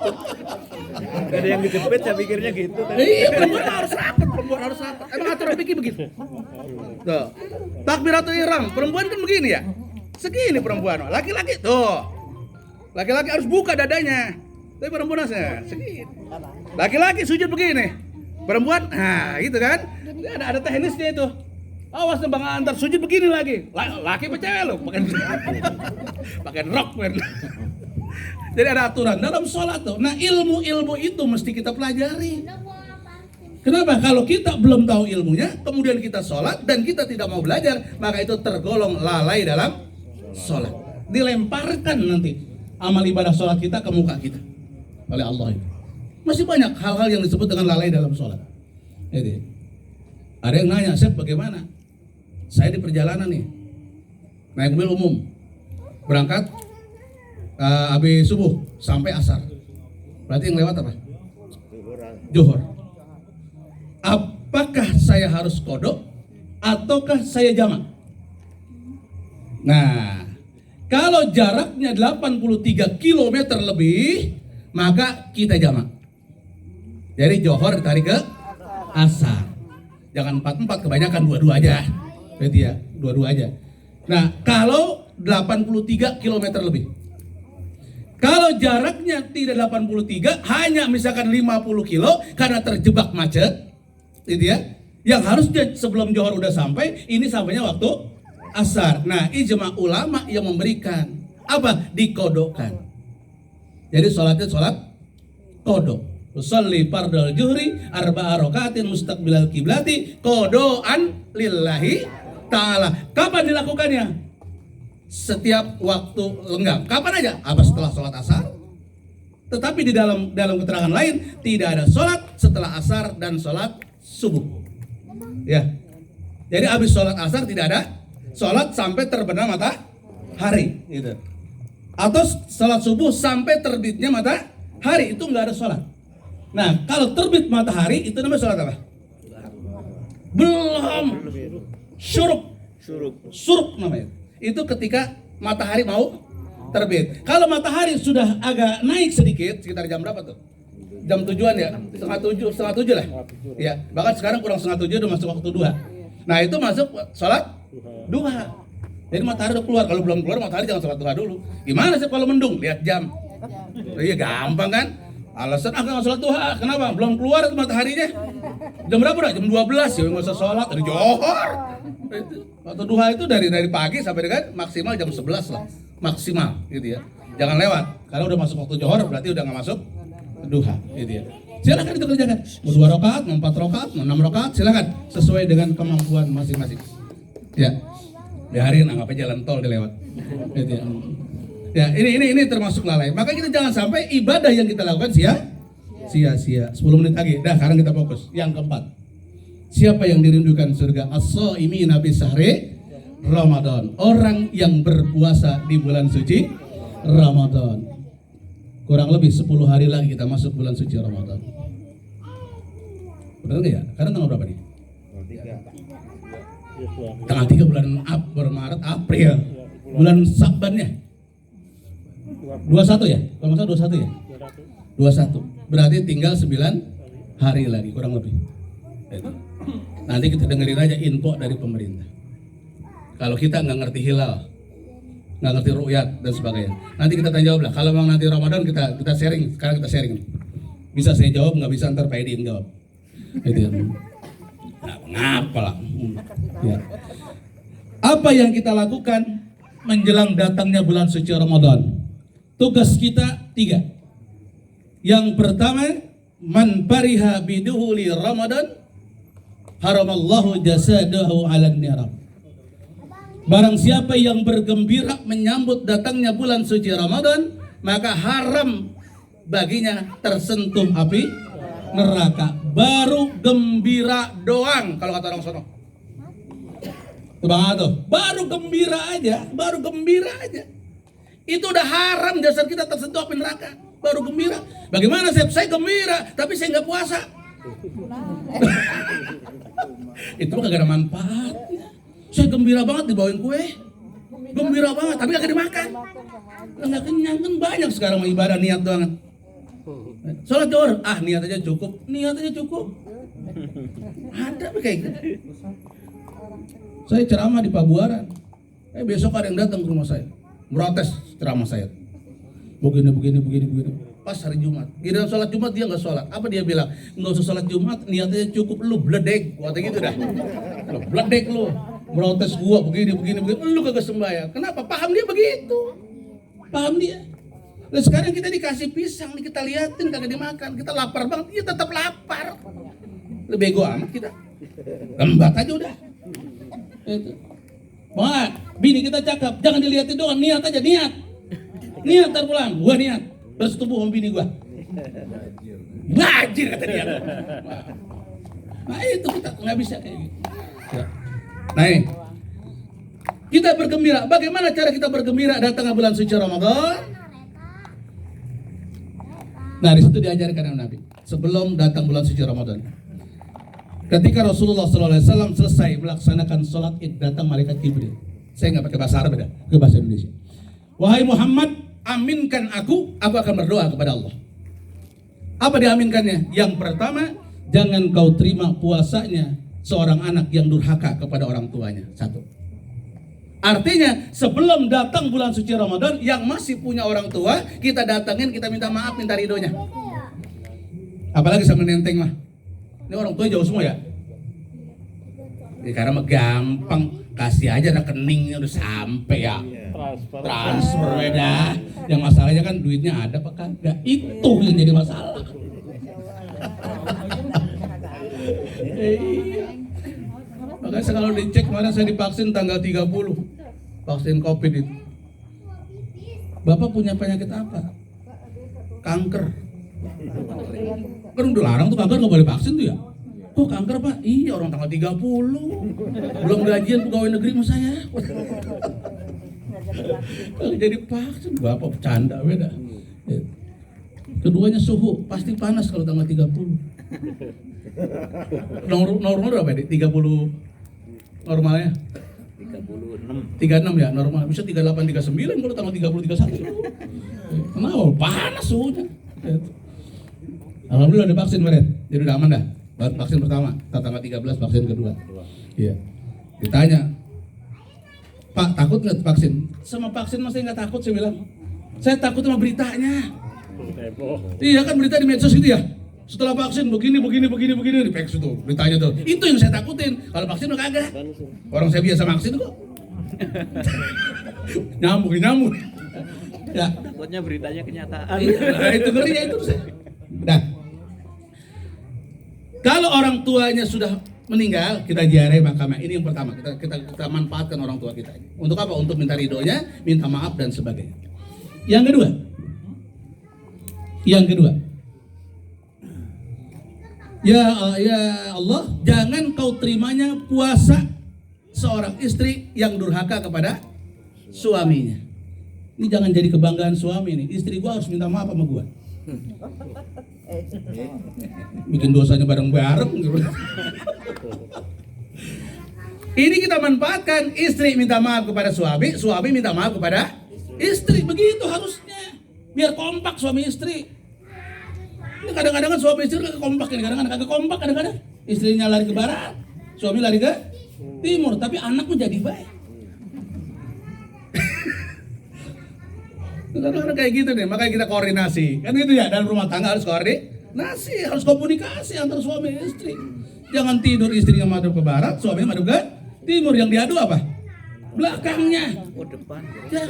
Gak ada yang kejepit saya pikirnya gitu. Iya, perempuan harus rapat, perempuan harus rapat. Emang aturan fikih begitu. Tuh. Takbiratul ihram, perempuan kan begini ya. Segini perempuan, laki-laki tuh. Laki-laki harus buka dadanya. Tapi perempuan segini. Laki-laki sujud begini. Perempuan, nah gitu kan. Ada teknisnya itu. Awas Bang Antar sujud begini lagi. Laki apa cewek lo? Pakai rok men. Jadi ada aturan dalam sholat tuh. Nah ilmu-ilmu itu mesti kita pelajari. Kenapa? Kalau kita belum tahu ilmunya, kemudian kita sholat dan kita tidak mau belajar, maka itu tergolong lalai dalam sholat. Dilemparkan nanti amal ibadah sholat kita ke muka kita oleh Allah itu. Masih banyak hal-hal yang disebut dengan lalai dalam sholat. Jadi ada yang nanya, Chef bagaimana? Saya di perjalanan nih, naik mobil umum, berangkat habis subuh sampai asar. Berarti yang lewat apa? Zuhur. Apakah saya harus qodho ataukah saya jamak? Nah, kalau jaraknya 83 km lebih, maka kita jamak. Jadi Johor ditarik ke asar. Jangan 44, kebanyakan 22 aja. Berarti ya, 22 aja. Nah, kalau 83 km lebih. Kalau jaraknya tidak 83, hanya misalkan 50 kilo karena terjebak macet, gitu ya. Yang harusnya sebelum Johor udah sampai, ini sampainya waktu asar. Nah, ijma ulama yang memberikan apa? Dikodokan. Jadi sholatnya sholat kodok. Usolli fardal juhri arba'a rakaatin mustaqbilal kiblati kodoan lillahi ta'ala. Kapan dilakukannya? Setiap waktu lenggang. Kapan aja? Apa setelah sholat asar? Tetapi di dalam keterangan lain tidak ada sholat setelah asar dan sholat subuh. Ya. Jadi habis sholat asar tidak ada sholat sampai terbenam matahari. Gitu. Atau sholat subuh sampai terbitnya matahari, itu nggak ada sholat. Nah, kalau terbit matahari itu namanya sholat apa? Belum. Syuruk namanya. Itu ketika matahari mau terbit. Kalau matahari sudah agak naik sedikit, sekitar jam berapa tuh? Jam 7-an ya? Setengah tujuh lah. Ya, bahkan sekarang kurang setengah 7 udah masuk waktu duha. Nah, itu masuk sholat duha. Jadi matahari udah keluar. Kalau belum keluar matahari jangan sholat duha dulu. Gimana sih kalau mendung? Lihat jam. Iya gampang kan? Alasan nggak sholat duha. Kenapa? Belum keluar itu mataharinya. Jam berapa dah? Jam 12 ya nggak usah sholat. Dari Johor. Waktu duha itu dari pagi sampai dengan maksimal jam 11 lah. Maksimal gitu ya. Jangan lewat. Karena udah masuk waktu Johor berarti udah nggak masuk duha gitu ya. Silakan itu kerjakan. Mau 2 rakaat, mau 4 rakaat, mau 6 rakaat, silakan sesuai dengan kemampuan masing-masing. Ya. Biarin anggap aja jalan tol dilewat. Gitu ya. Ya, ini termasuk lalai. Maka kita jangan sampai ibadah yang kita lakukan sia-sia. 10 menit lagi. Dah, sekarang kita fokus. Yang keempat. Siapa yang dirindukan surga? As-shaimina fi syahri Ramadan. Orang yang berpuasa di bulan suci Ramadan. Kurang lebih 10 hari lagi kita masuk bulan suci Ramadan. Benar enggak ya? Karena tanggal berapa nih? Tanggal 3 bulan Maret, April. Bulan Sa'bannya 21 ya? Kalau nggak salah 21 ya? 21. Berarti tinggal 9 hari lagi kurang lebih. Nanti kita dengerin aja info dari pemerintah. Kalau kita nggak ngerti hilal, nggak ngerti ru'yat dan sebagainya, nanti kita tanya jawab lah. Kalau memang nanti Ramadan kita sharing, sekarang kita sharing. Bisa saya jawab, nggak bisa ntar Pak Edi yang jawab. Gitu ya. Nah, ngapa lah? Ya. Apa yang kita lakukan menjelang datangnya bulan suci Ramadan? Tugas kita 3. Yang pertama, man fariha biduhuli Ramadan haramallahu jasadahu 'alan nar. Barang siapa yang bergembira menyambut datangnya bulan suci Ramadan, maka haram baginya tersentuh api neraka. Baru gembira doang kalau kata orang sono. Tuh Bang Ato, baru gembira aja. Itu udah haram jasad kita tersentuh api neraka. Baru gembira. Bagaimana saya gembira, tapi saya nggak puasa. Itu kagak ada manfaatnya. Saya gembira banget dibawain kue. Gembira banget, tapi kagak dimakan. Nggak kenyang kan banyak sekarang ibadah niat doang. Sholat Zuhur, niat aja cukup. Ada kayak gitu. Saya ceramah di Pabuaran. Besok ada yang datang ke rumah saya, protes ceramah saya. Begini. Pas hari Jumat, kira sholat Jumat dia nggak sholat. Apa dia bilang? Nggak usah sholat Jumat, niatnya cukup. Lu bledek, kata gitu dah. Lu bledek lu, protes gua begini. Lu kagak sembahyang. Kenapa? Paham dia begitu. Paham dia. Dan sekarang kita dikasih pisang, kita liatin kagak dimakan. Kita lapar banget, dia tetap lapar. Lebih bego amat kita. Lembat aja udah. Itu. Mak, bini kita cakap, jangan dilihatin doang, niat aja, niat ntar pulang, gua niat bersetubuh sama bini gua. Bajir kata dia. Nah itu kita nggak bisa kayak gitu. Nah ini, kita bergembira. Bagaimana cara kita bergembira datang bulan suci Ramadan? Nah di situ diajarkan oleh Nabi sebelum datang bulan suci Ramadan. Ketika Rasulullah SAW selesai melaksanakan sholat Id, datang malaikat Jibril. Saya nggak pakai bahasa Arab, beda, ke bahasa Indonesia. Wahai Muhammad, aminkan aku akan berdoa kepada Allah. Apa diaminkannya? Yang pertama, jangan kau terima puasanya seorang anak yang durhaka kepada orang tuanya. Satu. Artinya sebelum datang bulan suci Ramadan, yang masih punya orang tua, kita datangin, kita minta maaf, minta ridhonya. Apalagi sama nenteng mah. Ini orang tua jauh semua ya? Karena mah gampang, kasih aja rekeningnya udah sampai ya. Transfer beda. Yang masalahnya kan duitnya ada apa kagak? Itu yang jadi masalah. Makanya kalau dicek kemarin saya divaksin tanggal 30. Vaksin COVID itu. Bapak punya penyakit apa? Kanker. Kan udah larang tuh kanker nggak boleh vaksin tuh ya. Kok kanker Pak? Iya orang tanggal 30. Belum gajian pegawai negeri sama saya. Kalau jadi vaksin Bapak bercanda beda. Keduanya suhu pasti panas kalau tanggal 30. Normal berapa ya? 30 normalnya? 36 ya normal. Bisa 38 39 kalau tanggal 30 31. Kenapa? Panas suhunya. Alhamdulillah udah vaksin kemarin, jadi udah aman dah. Vaksin pertama, tanggal 13 vaksin kedua. Iya. Ditanya, Pak takut nggak vaksin? Sama vaksin masih nggak takut, saya bilang. Saya takut sama beritanya. Iya kan berita di medsos gitu ya. Setelah vaksin begini di peks itu beritanya tuh. Itu yang saya takutin. Kalau vaksin udah kagak. Orang saya biasa vaksin kok. nyambung. Ya. Takutnya beritanya kenyataan. Nah, itu ngerinya itu saya. Nah, kalau orang tuanya sudah meninggal, kita ziarahi makamnya. Ini yang pertama, kita manfaatkan orang tua kita. Untuk apa? Untuk minta ridhonya, minta maaf dan sebagainya. Yang kedua, ya Allah, jangan kau terimanya puasa seorang istri yang durhaka kepada suaminya. Ini jangan jadi kebanggaan suami nih. Istri gua harus minta maaf sama gua. Bikin dosanya bareng-bareng gitu. Ini kita manfaatkan, istri minta maaf kepada suami, suami minta maaf kepada istri. Begitu harusnya. Biar kompak suami istri. Ini kadang-kadang kan suami istri kagak kompak, kadang-kadang kagak kompak, kadang-kadang istrinya lari ke barat, suami lari ke timur, tapi anaknya jadi baik. Kadang-kadang kayak gitu nih, makanya kita koordinasi. Kan gitu ya, dalam rumah tangga harus koordinasi, harus komunikasi antara suami dan istri. Jangan tidur istrinya madep ke barat, suaminya madep ke timur. Yang diadu apa? Belakangnya. Oh depan. Ya.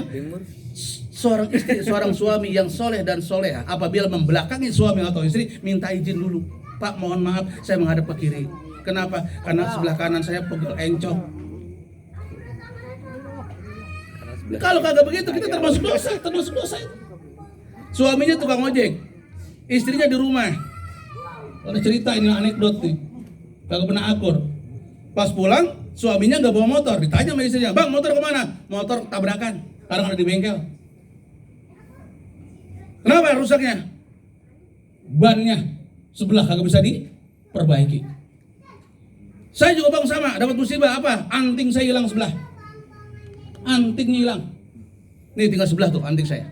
Seorang istri, seorang suami yang soleh dan soleha, apabila membelakangi suami atau istri, minta izin dulu. Pak, mohon maaf, saya menghadap ke kiri. Kenapa? Karena sebelah kanan saya pegel encok. Kalau kagak begitu, kita termasuk dosa itu. Suaminya tukang ojek, istrinya di rumah. Ada cerita ini anekdot nih, kagak pernah akur. Pas pulang, suaminya nggak bawa motor, ditanya sama istrinya, bang motor kemana? Motor tabrakan, sekarang ada di bengkel. Kenapa rusaknya? Bannya sebelah kagak bisa diperbaiki. Saya juga bang sama, dapat musibah apa? Anting saya hilang sebelah. Antingnya hilang. Nih tinggal sebelah tuh anting saya.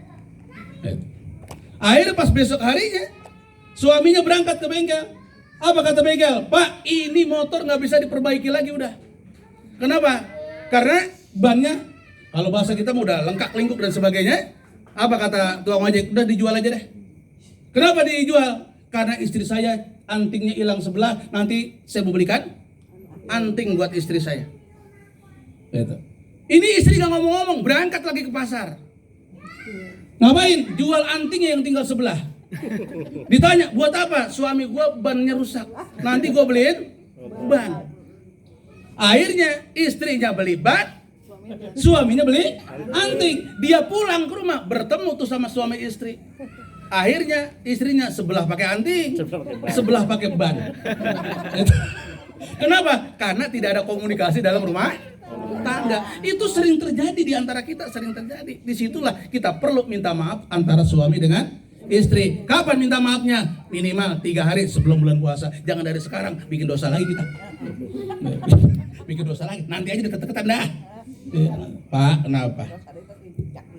Akhirnya pas besok harinya, suaminya berangkat ke bengkel. Apa kata bengkel? Pak, ini motor nggak bisa diperbaiki lagi udah. Kenapa? Karena bannya, kalau bahasa kita mau udah lengkap lingkup dan sebagainya. Apa kata tukang ojek? Udah dijual aja deh. Kenapa dijual? Karena istri saya antingnya hilang sebelah. Nanti saya mau belikan anting buat istri saya. Gitu. Ini istri nggak ngomong-ngomong, berangkat lagi ke pasar. Ngapain? Jual antingnya yang tinggal sebelah. Ditanya, buat apa? Suami gua bannya rusak. Nanti gua beliin ban. Akhirnya istrinya beli ban, suaminya beli anting. Dia pulang ke rumah, bertemu tuh sama suami istri. Akhirnya istrinya sebelah pakai anting, sebelah pakai ban. Kenapa? Karena tidak ada komunikasi dalam rumah tangga. Itu sering terjadi di antara kita, sering terjadi. Disitulah kita perlu minta maaf antara suami dengan istri. Kapan minta maafnya? Minimal 3 hari sebelum bulan puasa. Jangan dari sekarang bikin dosa lagi kita. Bikin dosa lagi. Nanti aja deket-deketan dah. Pak, kenapa?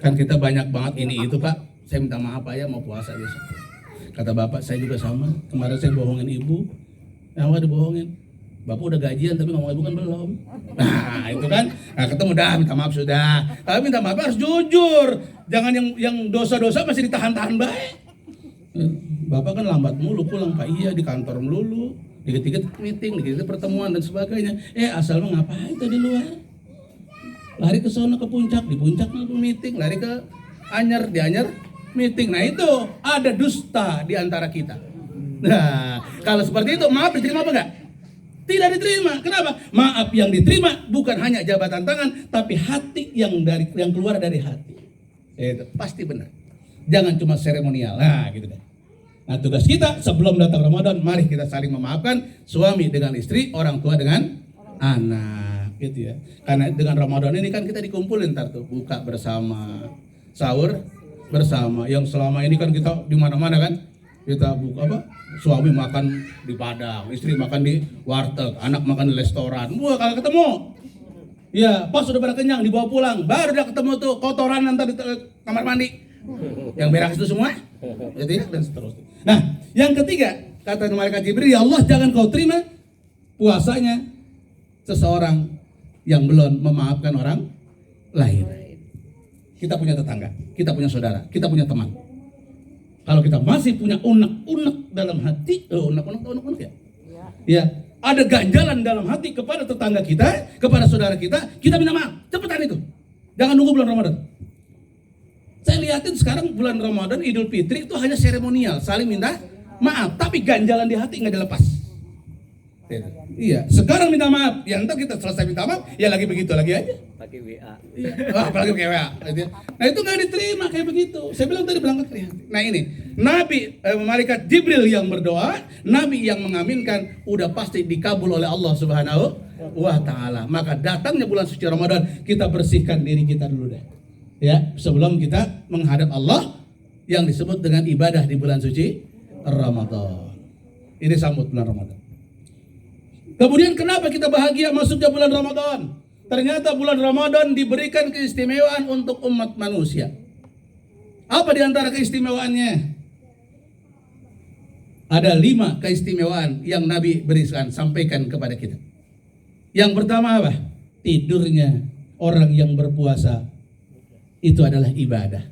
Kan kita banyak banget ini itu Pak. Saya minta maaf Pak ya, mau puasa besok. Kata bapak saya juga sama. Kemarin saya bohongin ibu. Yang dibohongin. Bapak udah gajian tapi ngomong ibu kan belum. Nah itu kan. Nah ketemu dah minta maaf sudah. Tapi minta maaf harus jujur. Jangan yang dosa-dosa masih ditahan-tahan baik. Bapak kan lambat mulu pulang Pak. Iya di kantor melulu. Dikit-dikit meeting, dikit-dikit pertemuan dan sebagainya. Asal mah ngapain tuh di luar? Lari ke sono ke puncak, di puncak meeting. Lari ke Anyer, di Anyer meeting. Nah itu ada dusta di antara kita. Nah kalau seperti itu maaf diterima apa enggak? Tidak diterima. Kenapa? Maaf yang diterima bukan hanya jabatan tangan, tapi hati yang keluar dari hati. Itu pasti benar. Jangan cuma seremonial. Nah, gitu deh. Nah, tugas kita sebelum datang Ramadan, mari kita saling memaafkan suami dengan istri, orang tua dengan anak, gitu ya. Karena dengan Ramadan ini kan kita dikumpulin ntar tuh, buka bersama, sahur bersama. Yang selama ini kan kita di mana-mana kan kita buka apa? Suami makan di padang, istri makan di warteg, anak makan di restoran. Wah, kalau ketemu, ya pas sudah pada kenyang dibawa pulang, baru udah ketemu tuh kotoran nanti di kamar mandi, yang beres itu semua, jadi dan seterusnya. Nah, yang ketiga kata malaikat Jibril, ya Allah jangan kau terima puasanya seseorang yang belum memaafkan orang lain. Kita punya tetangga, kita punya saudara, kita punya teman. Kalau kita masih punya unek-unek dalam hati, unek-unek ya? Ya, ada ganjalan dalam hati kepada tetangga kita, kepada saudara kita minta maaf, cepetan itu. Jangan nunggu bulan Ramadan. Saya lihatin sekarang bulan Ramadan, Idul Fitri itu hanya seremonial, saling minta maaf, tapi ganjalan di hati nggak dilepas. Iya, sekarang minta maaf, ya ntar kita selesai minta maaf, ya lagi begitu lagi aja. Pakai WA. Iya. Apalagi pakai WA. Nah itu nggak diterima kayak begitu. Saya bilang tadi berangkat lihat. Nah ini, Nabi malaikat Jibril yang berdoa, Nabi yang mengaminkan, udah pasti dikabul oleh Allah Subhanahu wa Ta'ala. Maka datangnya bulan suci Ramadan, kita bersihkan diri kita dulu deh. Ya, sebelum kita menghadap Allah yang disebut dengan ibadah di bulan suci Ramadan. Ini sambut bulan Ramadan. Kemudian kenapa kita bahagia masuknya bulan Ramadan? Ternyata bulan Ramadan diberikan keistimewaan untuk umat manusia. Apa di antara keistimewaannya? Ada 5 keistimewaan yang Nabi berikan, sampaikan kepada kita. Yang pertama apa? Tidurnya orang yang berpuasa itu adalah ibadah.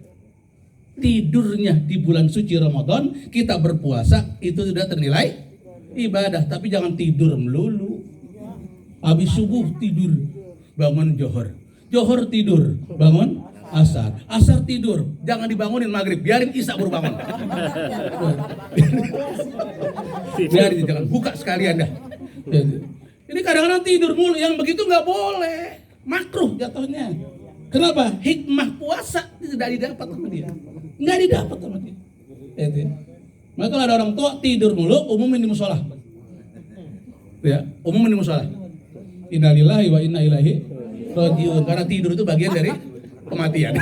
Tidurnya di bulan suci Ramadan, kita berpuasa itu sudah ternilai ibadah. Tapi jangan tidur melulu. Habis subuh tidur, bangun Johor tidur, bangun asar tidur, jangan dibangunin maghrib, biarin isya baru bangun. Biarin, jangan buka sekalian dah. Ini kadang-kadang tidur mulu, yang begitu nggak boleh, makruh jatuhnya. Kenapa? Hikmah puasa tidak didapat sama dia, nggak didapat sama dia. Maka kalau ada orang tua tidur mulu, umumin di musola. Ya, umumin di musola. innalillahi wa inna ilaihi rajiun. Karena tidur itu bagian dari kematian.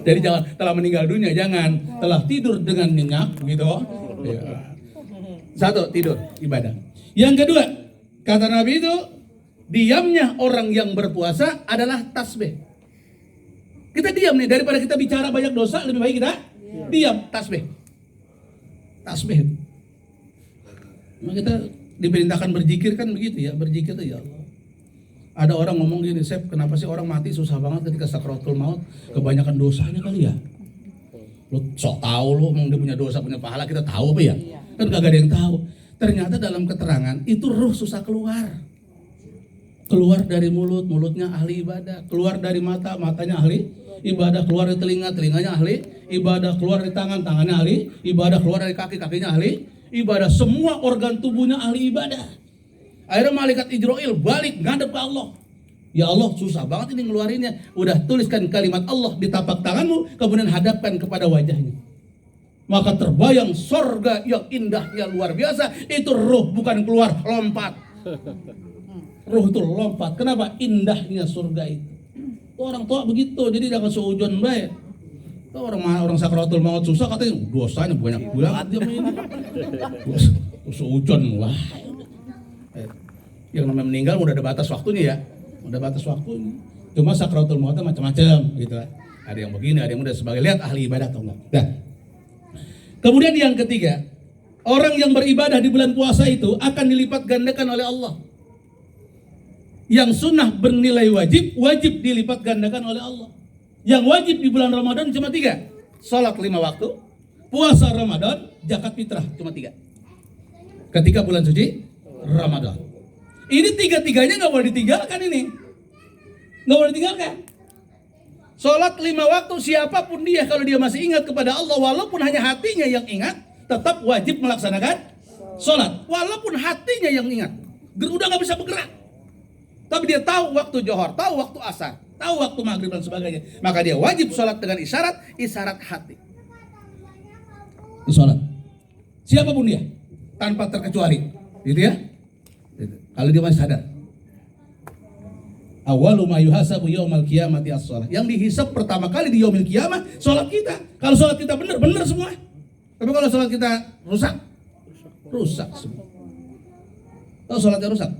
Jadi jangan telah meninggal dunia, jangan telah tidur dengan nyenyak gitu. Ya. Satu, tidur ibadah. Yang kedua, kata Nabi itu diamnya orang yang berpuasa adalah tasbih. Kita diam nih, daripada kita bicara banyak dosa, lebih baik kita diam, tasbih. Tasbih. Nah, kita diperintahkan berzikir kan begitu ya, berzikir itu ya Allah. Ada orang ngomong gini, Sep, kenapa sih orang mati susah banget ketika sakratul maut? Kebanyakan dosanya kali ya. Lu sok tahu lu emang dia punya dosa, punya pahala, kita tahu apa ya? Kan kagak ada yang tahu. Ternyata dalam keterangan itu ruh susah keluar. Keluar dari mulut, mulutnya ahli ibadah. Keluar dari mata, matanya ahli ibadah. Keluar dari telinga, telinganya ahli ibadah. Keluar dari tangan, tangannya ahli ibadah. Keluar dari kaki, kakinya ahli ibadah. Semua organ tubuhnya ahli ibadah. Akhirnya malaikat Israil balik ngadep ke Allah. Ya Allah, susah banget ini ngeluarinnya. Udah tuliskan kalimat Allah di tapak tanganmu, kemudian hadapkan kepada wajahnya. Maka terbayang sorga yang indahnya luar biasa. Itu ruh bukan keluar, lompat. Ruh itu lompat. Kenapa? Indahnya surga itu. Orang tua begitu, jadi jangan seujon baik. Orang sakratul maut susah, katanya dosanya banyak banget dia ini. Seujon wah. Yang namanya meninggal udah ada batas waktunya ya. Udah batas waktunya. Cuma sakratul mautnya macam-macam gitu. Ada yang begini, ada yang udah sebagai lihat ahli ibadah atau enggak. Nah. Kemudian yang ketiga, orang yang beribadah di bulan puasa itu akan dilipat gandakan oleh Allah. Yang sunnah bernilai wajib, wajib dilipat gandakan oleh Allah. Yang wajib di bulan Ramadan cuma 3. Salat 5 waktu, puasa Ramadan, zakat fitrah cuma 3. Ketika bulan suci Ramadan. Ini 3-3-nya gak boleh ditinggalkan ini. Gak boleh ditinggalkan. Salat 5 waktu, siapapun dia kalau dia masih ingat kepada Allah, walaupun hanya hatinya yang ingat, tetap wajib melaksanakan salat. Walaupun hatinya yang ingat. Udah gak bisa bergerak. Tapi dia tahu waktu johor, tahu waktu asar, tahu waktu maghrib dan sebagainya. Maka dia wajib sholat dengan isyarat hati. Itu sholat. Siapapun dia, tanpa terkecuali. Gitu ya. Gitu. Kalau dia masih sadar. Awalu ma yuhasabu yaumal qiyamati as-shalah. Yang dihisab pertama kali di yaumil qiyamah, sholat kita. Kalau sholat kita benar semua. Tapi kalau sholat kita rusak semua. Kalau sholatnya rusak,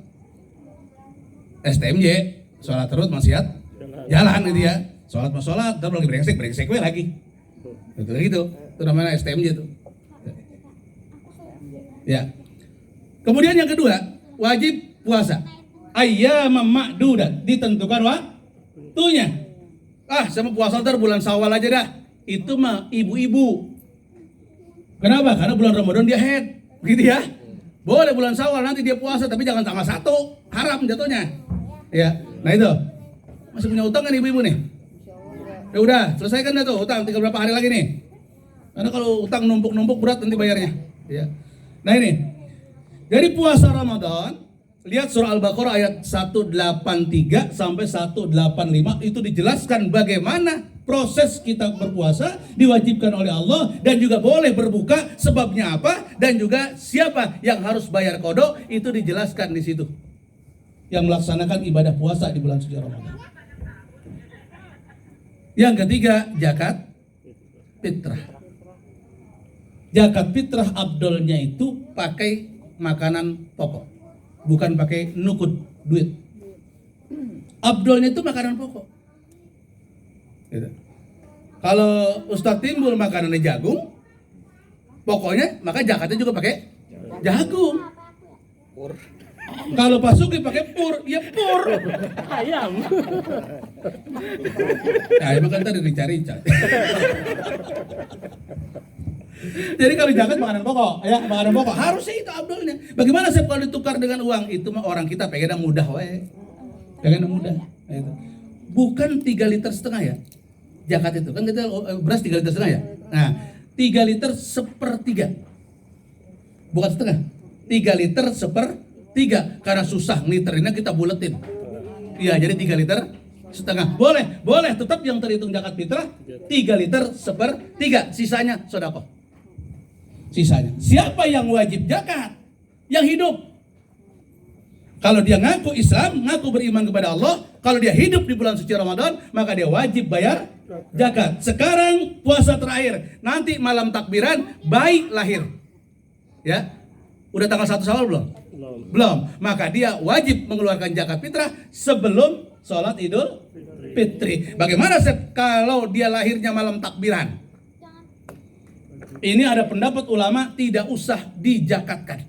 STMJ, sholat terus maksiat jalan gitu ya. Sholat, tapi lagi brengsek gue lagi. Gitu. Itu namanya STMJ itu. Ya. Kemudian yang kedua, wajib puasa. Ayyamam ma'dudat, ditentukan waktunya. Sama puasa ntar bulan Syawal aja dah. Itu mah ibu-ibu. Kenapa? Karena bulan Ramadan dia head, gitu ya. Boleh bulan Syawal nanti dia puasa, tapi jangan tambah 1, haram jatuhnya. Ya, nah itu masih punya utang kan ibu-ibu nih? Ya udah, selesaikan dah tuh utang, tinggal berapa hari lagi nih? Karena kalau utang numpuk berat nanti bayarnya. Ya. Nah ini, dari puasa Ramadan, lihat surah Al-Baqarah ayat 183 sampai 185 itu dijelaskan bagaimana proses kita berpuasa diwajibkan oleh Allah dan juga boleh berbuka, sebabnya apa dan juga siapa yang harus bayar qada itu dijelaskan di situ. Yang melaksanakan ibadah puasa di bulan suci Ramadan. Yang ketiga, zakat fitrah. Zakat fitrah abdolnya itu pakai makanan pokok, bukan pakai nukud duit. Abdolnya itu makanan pokok. Gitu. Kalau Ustadz Timbul makanannya jagung, pokoknya maka zakatnya juga pakai jagung. Kalau Pak Sugri pakai pur, ya pur. Ayam. Nah, emang kan tadi dicari. Jadi kalau zakat makanan pokok, ya makanan pokok harusnya itu abdulnya. Bagaimana sih kalau ditukar dengan uang? Itu mah orang kita pengen mudah, pengen mudah. Gitu. Bukan 3,5 liter ya, zakat itu kan kita beras 3,5 liter ya. Nah, 3 liter 1/3, bukan setengah. 3 liter 1/3 karena susah ngeliterinnya kita buletin. Iya, jadi 3,5 liter. Boleh tetap yang terhitung zakat fitrah 3 liter 1/3, sisanya sedekah. Sisanya. Siapa yang wajib zakat? Yang hidup. Kalau dia ngaku Islam, ngaku beriman kepada Allah, kalau dia hidup di bulan suci Ramadan, maka dia wajib bayar zakat. Sekarang puasa terakhir, nanti malam takbiran bayi lahir. Ya. Udah tanggal 1 Syawal belum? Belum. Maka dia wajib mengeluarkan zakat fitrah sebelum sholat Idul Fitri. Bagaimana kalau dia lahirnya malam takbiran? Ini ada pendapat ulama tidak usah dijakatkan.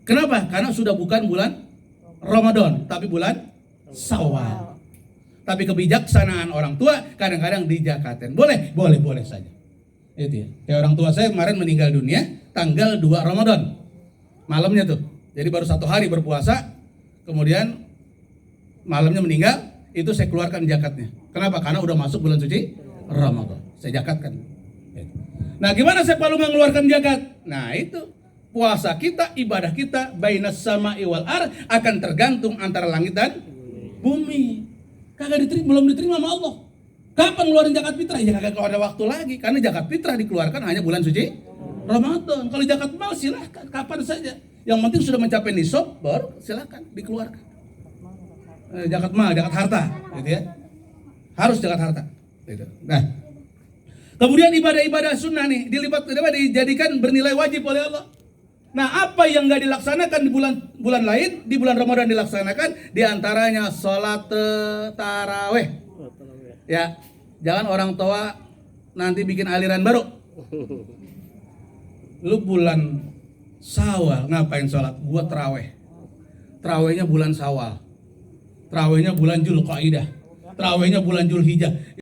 Kenapa? Karena sudah bukan bulan Ramadan, tapi bulan Syawal. Tapi kebijaksanaan orang tua kadang-kadang dijakatkan. Boleh saja. Itu ya. Kayak orang tua saya kemarin meninggal dunia tanggal 2 Ramadan. Malamnya tuh. Jadi baru 1 hari berpuasa, kemudian malamnya meninggal, itu saya keluarkan zakatnya. Kenapa? Karena udah masuk bulan suci Ramadan. Saya zakatkan. Nah, gimana saya perlu mengeluarkan zakat? Nah, itu puasa kita, ibadah kita bainas sama'i wal ard akan tergantung antara langit dan bumi. Kagak diterima, belum diterima sama Allah. Kapan ngeluarin zakat fitrah? Ya kagak ada waktu lagi, karena zakat fitrah dikeluarkan hanya bulan suci Ramadan. Kalau zakat mal silahkan kapan saja. Yang penting sudah mencapai nisab baru silahkan dikeluarkan. Zakat mal, zakat harta, gitu ya. Harus zakat harta. Gitu. Nah, kemudian ibadah-ibadah sunnah nih dijadikan bernilai wajib oleh Allah. Nah, apa yang nggak dilaksanakan di bulan lain, di bulan Ramadan dilaksanakan, diantaranya sholat taraweh. Ya, jangan orang tua nanti bikin aliran baru. Lu bulan Syawal ngapain sholat? Gua taraweh. Tarawehnya bulan Syawal. Tarawehnya bulan Dzulqa'dah. Tarawehnya bulan Dzulhijjah.